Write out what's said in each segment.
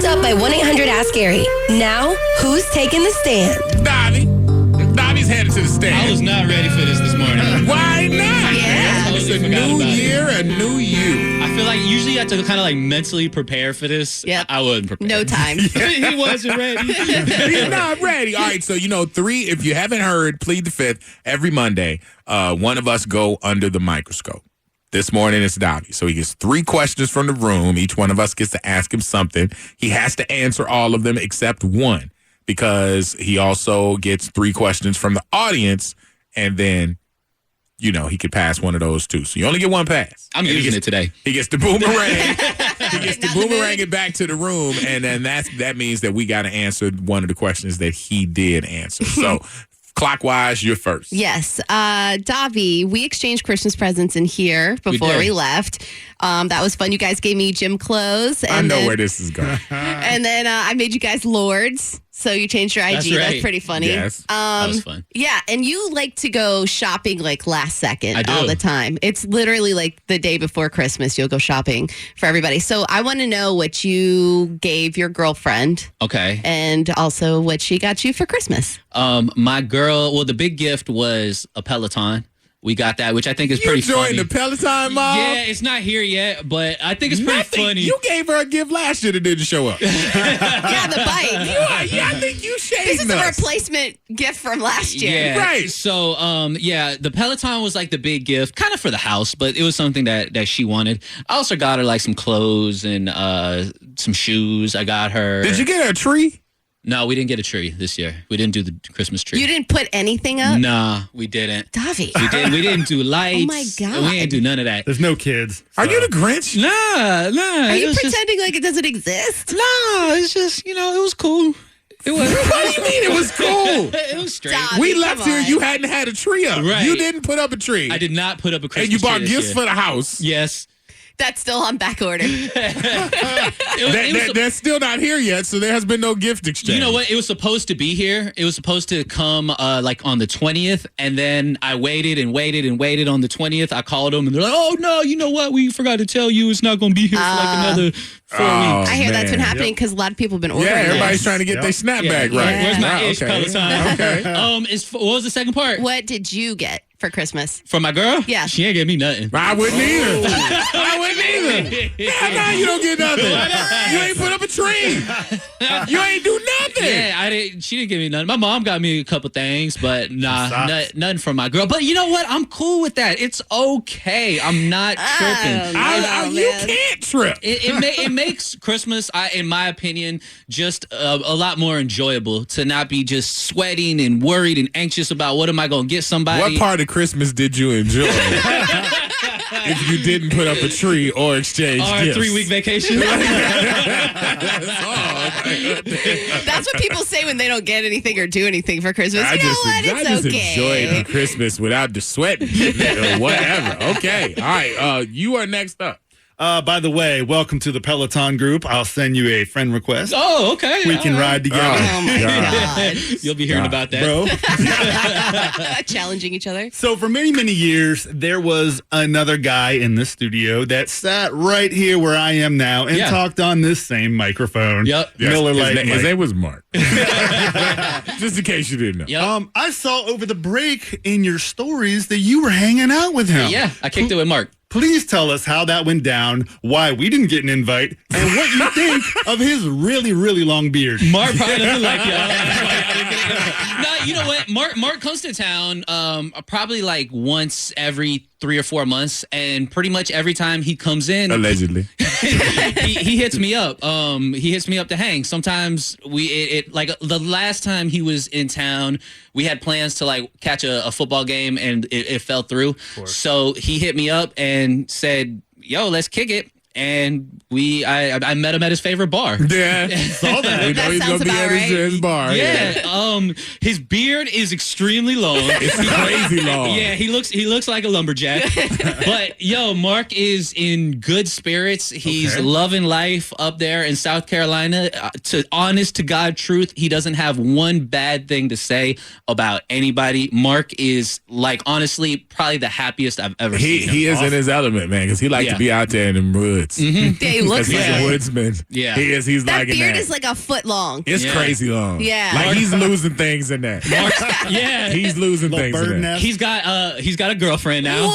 Brought up by 1-800-ASK-GARY. Now, who's taking the stand? Davy's headed to the stand. I was not ready for this morning. Why not? Yeah. It's a new year, a new you. I feel like usually you have to kind of like mentally prepare for this. Yep. I wasn't prepared. No time. He wasn't ready. He's not ready. All right, so, if you haven't heard Plead the Fifth, every Monday, one of us go under the microscope. This morning it's Davy. So he gets 3 questions from the room. Each one of us gets to ask him something. He has to answer all of them except one, because he also gets 3 questions from the audience, and then, he could pass one of those too. So you only get one pass. I'm using it today. He gets the boomerang. He gets the boomerang it back to the room, and then that means that we got to answer one of the questions that he did answer. So clockwise, you're first. Yes. Davy, we exchanged Christmas presents in here before we left. That was fun. You guys gave me gym clothes. And I know where this is going. And then I made you guys lords. So you changed your IG. That's right. That's pretty funny. Yes. That was fun. Yeah, and you like to go shopping like last second I do. all the time. It's literally like the day before Christmas, you'll go shopping for everybody. So I want to know what you gave your girlfriend. Okay. And also what she got you for Christmas. My girl, the big gift was a Peloton. We got that, which I think is pretty funny. You joined the Peloton mob? Yeah, it's not here yet, but I think it's pretty funny. You gave her a gift last year that didn't show up. Yeah, the bike. I think you shaved This is a us. replacement gift from last year. Yeah. Right. So, the Peloton was like the big gift, kind of for the house, but it was something that she wanted. I also got her like some clothes and some shoes. I got her. Did you get her a tree? No, we didn't get a tree this year. We didn't do the Christmas tree. You didn't put anything up? Nah, we didn't. Davy. We didn't do lights. Oh, my God. We didn't do none of that. There's no kids. Are you the Grinch? Nah. Are you pretending like it doesn't exist? No, it's just, it was cool. It was. What do you mean it was cool? It was straight. Davy, We left come here, on. you hadn't had a tree up. Right. You didn't put up a tree. I did not put up a Christmas And you bought tree this gifts year. for the house. Yes. That's still on back order. That's still not here yet, so there has been no gift exchange. You know what? It was supposed to be here. It was supposed to come like on the 20th, and then I waited on the 20th. I called them, and they're like, "Oh no, you know what? We forgot to tell you it's not going to be here for like another 4 weeks." I hear that's been man. happening because a lot of people have been ordering. Yeah, everybody's this. trying to get their snapback Yeah. right. Where's my Wow, ish Peloton? Okay. What was the second part? What did you get for Christmas? From my girl? Yeah. She ain't give me nothing. I wouldn't either. I wouldn't either. Hell no, you don't get nothing. You ain't put up a tree. You ain't do nothing. Yeah, she didn't give me nothing. My mom got me a couple things, but nothing from my girl. But you know what? I'm cool with that. It's okay. I'm not tripping. You can't trip. It makes Christmas, in my opinion, just a lot more enjoyable to not be just sweating and worried and anxious about what am I going to get somebody. What part of Christmas did you enjoy if you didn't put up a tree or exchange Or a gifts? 3-week vacation. That's what people say when they don't get anything or do anything for Christmas. I You know just what? It's enjoyed okay. the Christmas without the sweating or whatever. Okay. All right. You are next up. By the way, welcome to the Peloton group. I'll send you a friend request. Oh, okay. We can ride together. Oh my God. You'll be hearing about that. Bro. Challenging each other. So for many, many years, there was another guy in the studio that sat right here where I am now and talked on this same microphone. Yep. Miller Lite. His name was Mark. Just in case you didn't know. Yep. I saw over the break in your stories that you were hanging out with him. Yeah, I kicked it with Mark. Please tell us how that went down, why we didn't get an invite, and what you think of his really, really long beard. Mark probably doesn't like y'all. No, you know what? Mark comes to town probably like once every 3 or 4 months, and pretty much every time he comes in, Allegedly. he hits me up. He hits me up to hang. Sometimes like the last time he was in town, we had plans to like catch a football game, and it fell through. So he hit me up and said, "Yo, let's kick it." And I met him at his favorite bar. Yeah. Saw that. We know he's going to be at his bar. Yeah. His beard is extremely long. It's crazy long. Yeah, he looks like a lumberjack. But yo, Mark is in good spirits. He's loving life up there in South Carolina. Honest to God truth, he doesn't have one bad thing to say about anybody. Mark is like honestly probably the happiest I've ever seen him. He is in his element, man, because he likes to be out there in the mud. woods. Yeah, he looks He's like a it. woodsman. Yeah. He is. He's That like in beard that. is like a foot long. It's crazy long. Yeah. Like he's losing things in that. Yeah. He's losing Little things bird in that. nest. He's got a girlfriend now.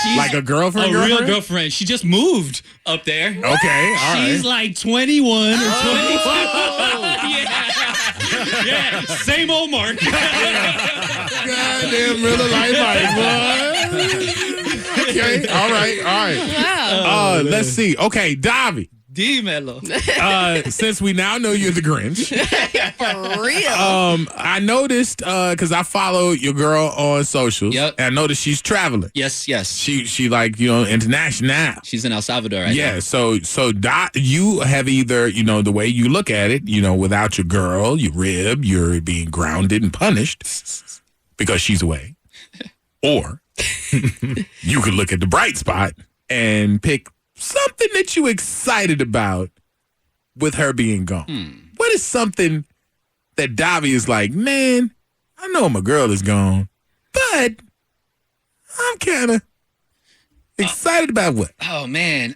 She's Like a girlfriend? a real girlfriend. She just moved up there. Okay, all right. She's like 21 or 22. Yeah, same old Mark. Goddamn real life boy. Okay, all right. Wow. Let's see. Okay, Davy. D-Mello. Since we now know you're the Grinch, For real. I noticed because I follow your girl on socials. Yep. And I noticed she's traveling. Yes. She like international. She's in El Salvador right Yeah, now. so you have either, the way you look at it, without your girl, your rib, you're being grounded and punished because she's away. Or you could look at the bright spot and pick something that you're excited about with her being gone. What is something that Davy is like, man, I know my girl is gone, but I'm kind of excited about what? Oh man.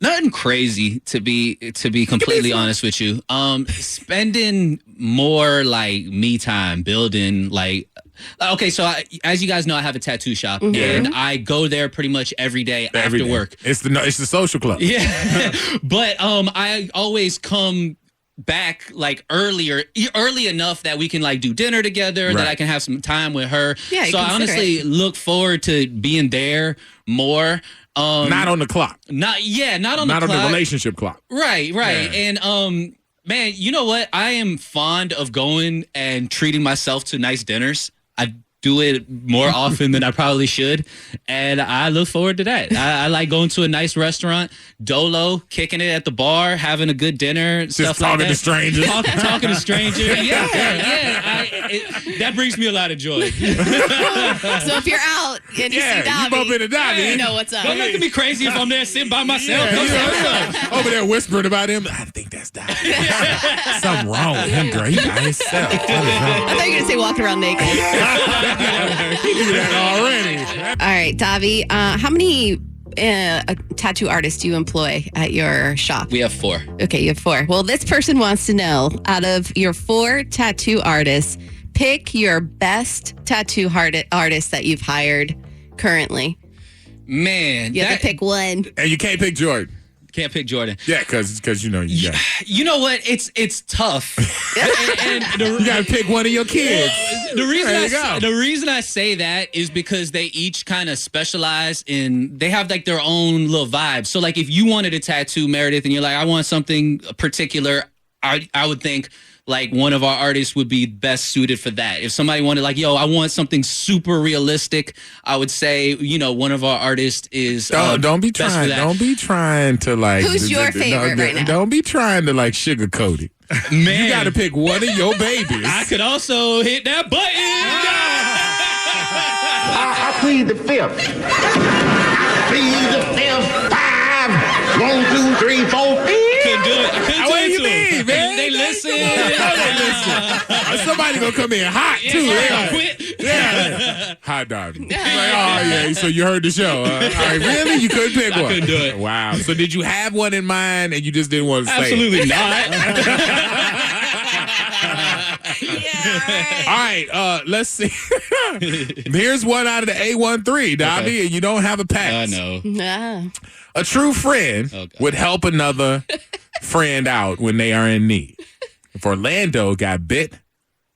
Nothing crazy to be completely honest with you. Spending more like me time building like okay, so as you guys know, I have a tattoo shop and I go there pretty much every day after work. It's the social club. Yeah. But I always come back like early enough that we can like do dinner together, that I can have some time with her. Yeah, so I honestly look forward to being there more. Not on the clock. Not on Not the on clock. the relationship clock. Right. Yeah. And man, you know what? I am fond of going and treating myself to nice dinners. I do it more often than I probably should, and I look forward to that. I like going to a nice restaurant, dolo, kicking it at the bar, having a good dinner, stuff like that. Talking to strangers. Talking to strangers. Yeah. That brings me a lot of joy. So if you're out and you see Davy, you bump into Davy. you know what's up. Don't look at me crazy if I'm there sitting by myself. Over there whispering about him. I think that's Davy. Something wrong with him, girl. He by himself. I thought you were going to say walking around naked. He do that already. All right, Davy, how many tattoo artists do you employ at your shop? We have 4. Okay, you have 4. Well, this person wants to know, out of your 4 tattoo artists, pick your best tattoo artist that you've hired currently. Man, You have to pick one. And you can't pick Jordan. Can't pick Jordan. Yeah, because you got You know what? It's tough. and you got to pick one of your kids. The reason I say that is because they each kind of specialize in, they have like their own little vibe. So like if you wanted a tattoo, Meredith, and you're like, I want something particular, I would think like one of our artists would be best suited for that. If somebody wanted like, yo, I want something super realistic, I would say, one of our artists is Don't be best for trying. that. Don't be trying to like. Who's your favorite right now? Don't be trying to like sugarcoat it. Man, You got to pick one of your babies. I could also hit that button. I plead the fifth. I plead the fifth. 5, 1, 2, 3, 4. Couldn't do it. I couldn't do What it do you to 'em. mean, man? They listen. Somebody gonna come in hot too. Yeah, They quit. Yeah. Hot dog. Like, oh yeah. So you heard the show. All right, really? You couldn't pick one. couldn't do it. Wow. So did you have one in mind and you just didn't want to say it? Absolutely not. All right, let's see. Here's one out of the A13, Davy, Okay. and you don't have a pass. I know. Nah. A true friend Oh, God. would help another friend out when they are in need. If Orlando got bit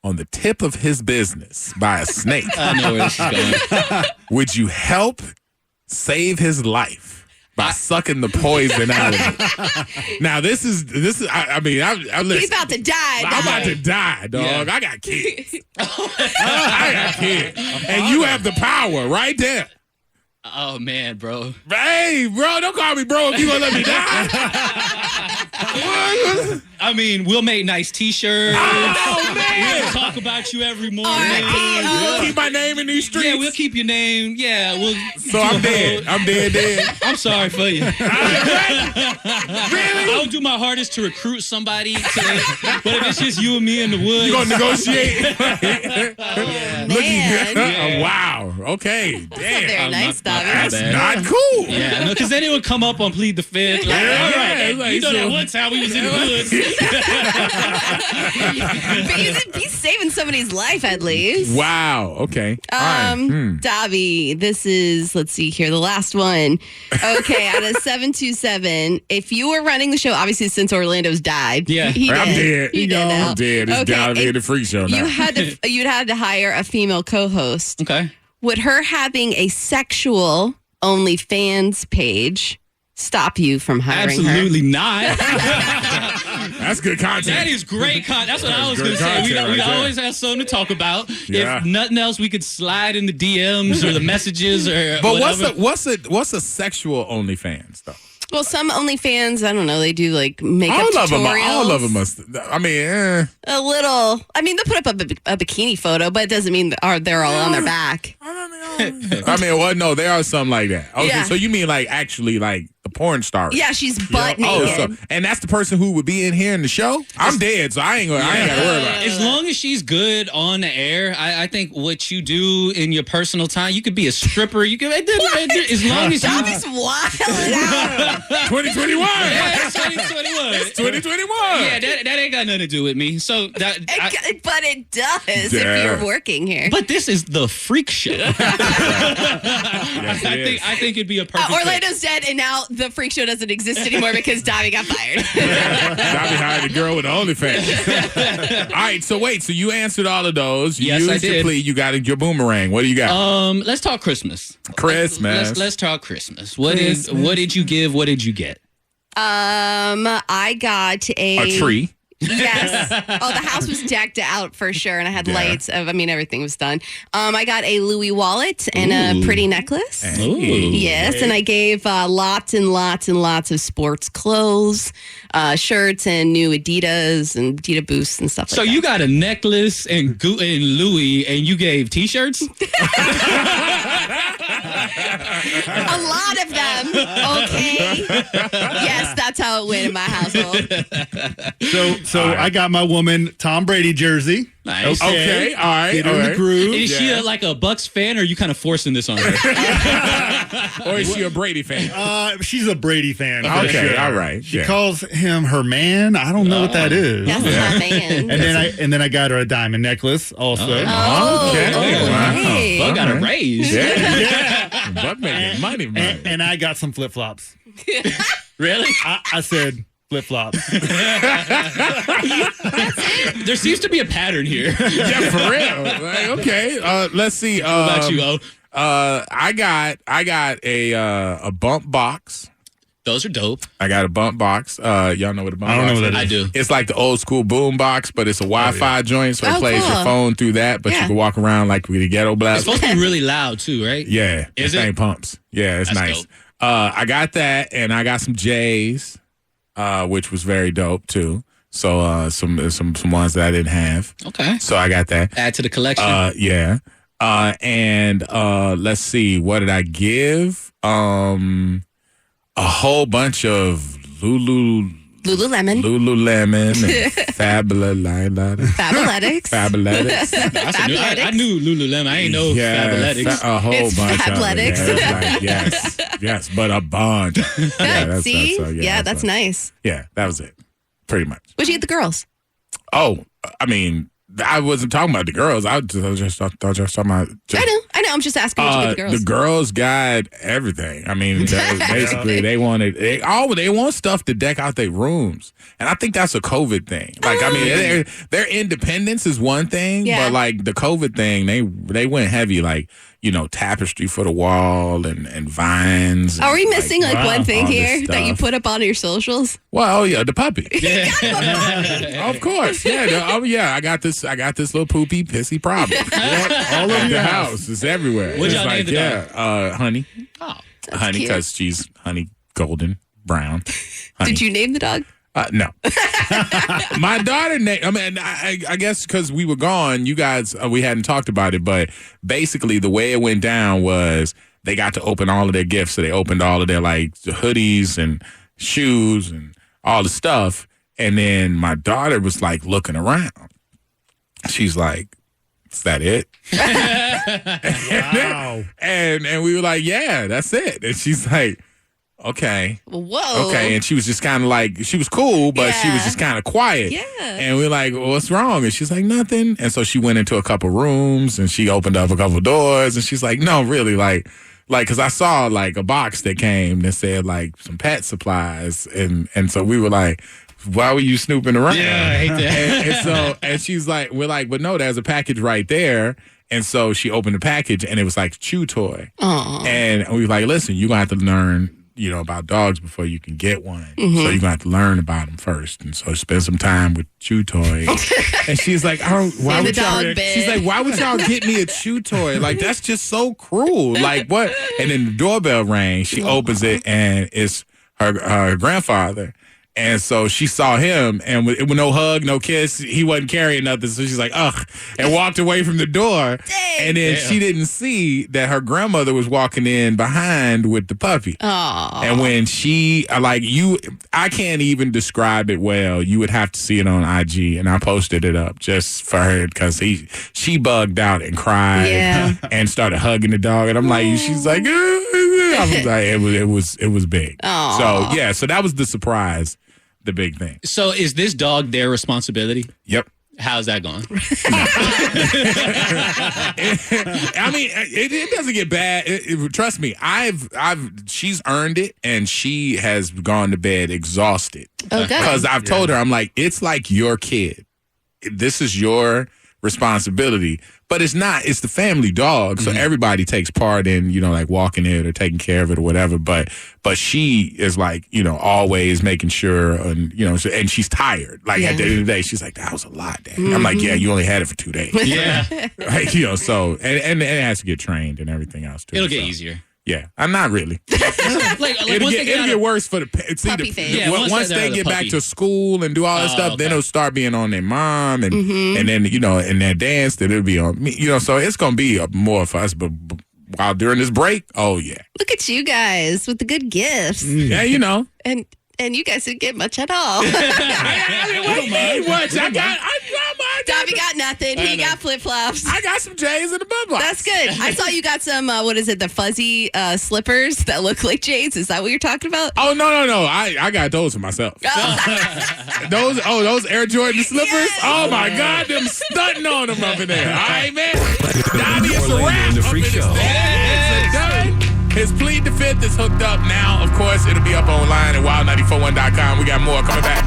on the tip of his business by a snake, I know where this is going. would you help save his life by sucking the poison out of him? Now, this is. I mean, I listen. He's about to die. I'm about Davy. to die, dog. Yeah. I got kids. I got kids. And you have the power right there. Oh man, bro. Hey, bro, don't call me bro if you gonna let me die. I mean, we'll make nice T-shirts. Oh, man. We'll talk about you every morning. You'll keep my name in these streets. Yeah, we'll keep your name. Yeah, we'll. So I'm dead. I'm dead. I'm sorry for you. Really? I'll do my hardest to recruit somebody. But if it's just you and me in the woods, You gonna negotiate? Man. Oh, wow. Okay. Damn. Very nice, Davy. That's bad. not cool. Yeah, no, because then it would come up on Plead the Fifth. Like, Yeah, all yeah, right, like, you know so- that one time we was in the woods. But he's saving somebody's life at least. Wow. Okay. All right. Davy, this is, let's see here, the last one. Okay, out of 727, if you were running the show, obviously since Orlando's died. Yeah. he I'm did. dead. He did now. I'm dead. It's Okay, Davy if in the freak show now. you'd had to hire a female co-host. Okay. Would her having a sexual OnlyFans page stop you from hiring her? Absolutely not. That's good content. That is great content. That's what I was That's going to good say. We content right there. always have something to talk about. Yeah. If nothing else, we could slide in the DMs or the messages or But whatever. what's a sexual OnlyFans though? Well, some OnlyFans, I don't know, they do like makeup tutorials. All of them must. I mean, A little. I mean, they'll put up a bikini photo, but it doesn't mean they're all on their back. I mean, well, no, there are some like that. Okay, Yeah. so you mean like actually like the porn star? Yeah, she's butt Oh, naked. so and that's the person who would be in here in the show. I'm dead, so I ain't got to worry about it. As long as she's good on the air, I think what you do in your personal time, you could be a stripper. You could, as long as you. Davy's wild out. 2021. Yeah, it's 2021. 2021. Yeah, that ain't got nothing to do with me. So that, But it does Yeah. if you're working here. but this is the freak show. Yes, it is. I think it'd be a perfect. fit. Orlando's dead, and now the freak show doesn't exist anymore because Davy got fired. Davy hired a girl with OnlyFans. All right, so wait, so you answered all of those. You Yes, used I your did. plea. You got your boomerang. What do you got? Let's talk Christmas. Christmas. Let's talk Christmas. What did you give? What did you get? I got a tree. Yes. Oh, the house was decked out for sure, and I had Yeah. lights. Everything was done. I got a Louis wallet and a pretty necklace. Ooh. Yes, and I gave lots and lots and lots of sports clothes, shirts, and new Adidas and Adidas boosts and stuff like So that. you got a necklace and Louis, and you gave T-shirts? A lot of them. Okay. Yes, that's how it went in my household. So I got my woman Tom Brady jersey. Nice. Okay, all right. Get her all in the right. groove. Is she like a Bucks fan, or are you kind of forcing this on her? Or is she a Brady fan? She's a Brady fan. for Okay, sure. all right. She Yeah. calls him her man. I don't know what that is. That's my man. And then I got her a diamond necklace also. Oh, Okay. Wow. hey. Buck got a raise. Yeah. Buck making money. And I got some flip flops. Really? I said flip flops. There seems to be a pattern here. Yeah, for real. Like, okay. Let's see. What about you, O? I got a bump box. Those are dope. I got a bump box. Y'all know what a bump box is? I don't know what that I is. do. It's like the old school boom box, but it's a Wi-Fi joint, so it Oh, plays cool. your phone through that, but Yeah. you can walk around like with a ghetto It's blast. supposed to be really loud too, right? Yeah. Is that it? thing pumps. Yeah, it's That's nice. dope. I got that, and I got some J's, which was very dope too. So some ones that I didn't have. Okay. So I got that. Add to the collection. Yeah. And let's see, what did I give? A whole bunch of Lululemon. Lululemon and Fabletics. Fabletics. I knew Lululemon. I ain't know Fabletics. A whole It's bunch Fabletics. of it. Yeah, it's like, yes, but a bunch. See? That's That's nice. Yeah, that was it, pretty much. What'd you get the girls? Oh, I mean, I wasn't talking about the girls. I just thought you were talking about. I know. I'm just asking what you get the girls. The girls got everything. I mean, basically, they want stuff to deck out their rooms, and I think that's a COVID thing. Like, I mean, their independence is one thing, Yeah. but like the COVID thing, they went heavy. Like, you know, tapestry for the wall and vines. Are we and, missing like one thing all this here that you stuff. put up on your socials? Well, oh yeah, the puppy. Of course, yeah. I got this little poopy pissy problem all over the house. It's everywhere. What'd It's y'all name the dog? Honey, Oh. honey, cute. because she's honey golden brown. Honey. Did you name the dog? No. My daughter, I guess because we were gone, you guys, we hadn't talked about it, but basically the way it went down was they got to open all of their gifts. So they opened all of their like hoodies and shoes and all the stuff. And then my daughter was like looking around. She's like, is that it? Wow. And we were like, yeah, that's it. And she's like, okay. Whoa. Okay. And she was just kind of like, she was cool, but she was just kind of quiet. Yeah. And we were like, well, what's wrong? And she's like, nothing. And so she went into a couple rooms and she opened up a couple doors and she's like, no, really, like, because I saw like a box that came that said like some pet supplies. And so we were like, why were you snooping around? Yeah, I hate that. And she's like, we're like, but no, there's a package right there. And so she opened the package and it was like a chew toy. Aww. And we were like, listen, you're going to have to learn, about dogs before you can get one. Mm-hmm. So you're going to have to learn about them first. And so spend some time with chew toy. And she's like, oh, why would y'all? She's like, why would y'all get me a chew toy? Like, that's just so cruel. Like, what? And then the doorbell rang. She opens it and it's her grandfather. And so she saw him, and with no hug, no kiss, he wasn't carrying nothing. So she's like, ugh, and walked away from the door. Dang. And then she didn't see that her grandmother was walking in behind with the puppy. Aww. And when she, I can't even describe it well. You would have to see it on IG, and I posted it up just for her because she bugged out and cried and started hugging the dog. And I'm like, she's like, I was like, it was big. Aww. So yeah, so that was the surprise. The big thing. So is this dog their responsibility? Yep. How's that going? I mean, it doesn't get bad. Trust me, she's earned it, and she has gone to bed exhausted. Oh, good. Because I've told her, I'm like, it's like your kid. This is your responsibility, but it's not. It's the family dog, so everybody takes part in, like walking it or taking care of it or whatever. But she is like, always making sure, and and she's tired. Like at the end of the day, she's like, that was a lot, Dad. I'm like, yeah, you only had it for 2 days. Yeah. Right, so and it has to get trained and everything else too. It'll get easier. Yeah, I'm not really. Like It'll get worse for the puppy phase. Yeah, once they get back to school and do all that stuff, then it'll start being on their mom and then in their dance, then it'll be on me. So it's gonna be more for us. But while during this break, oh yeah, Look at you guys with the good gifts. yeah, And you guys didn't get much at all. Davy got nothing. He got flip-flops. I got some J's in the bud box. That's good. I saw you got some, the fuzzy slippers that look like J's. Is that what you're talking about? Oh, no. I got those for myself. Those Air Jordan slippers? Yes. Oh, my God. Them stunting on them up in there. All right, man. Davy, it's a Orlando wrap. in the Freak Show. It's done. His Plead the Fifth is hooked up now. Of course, it'll be up online at wild941.com. We got more coming back.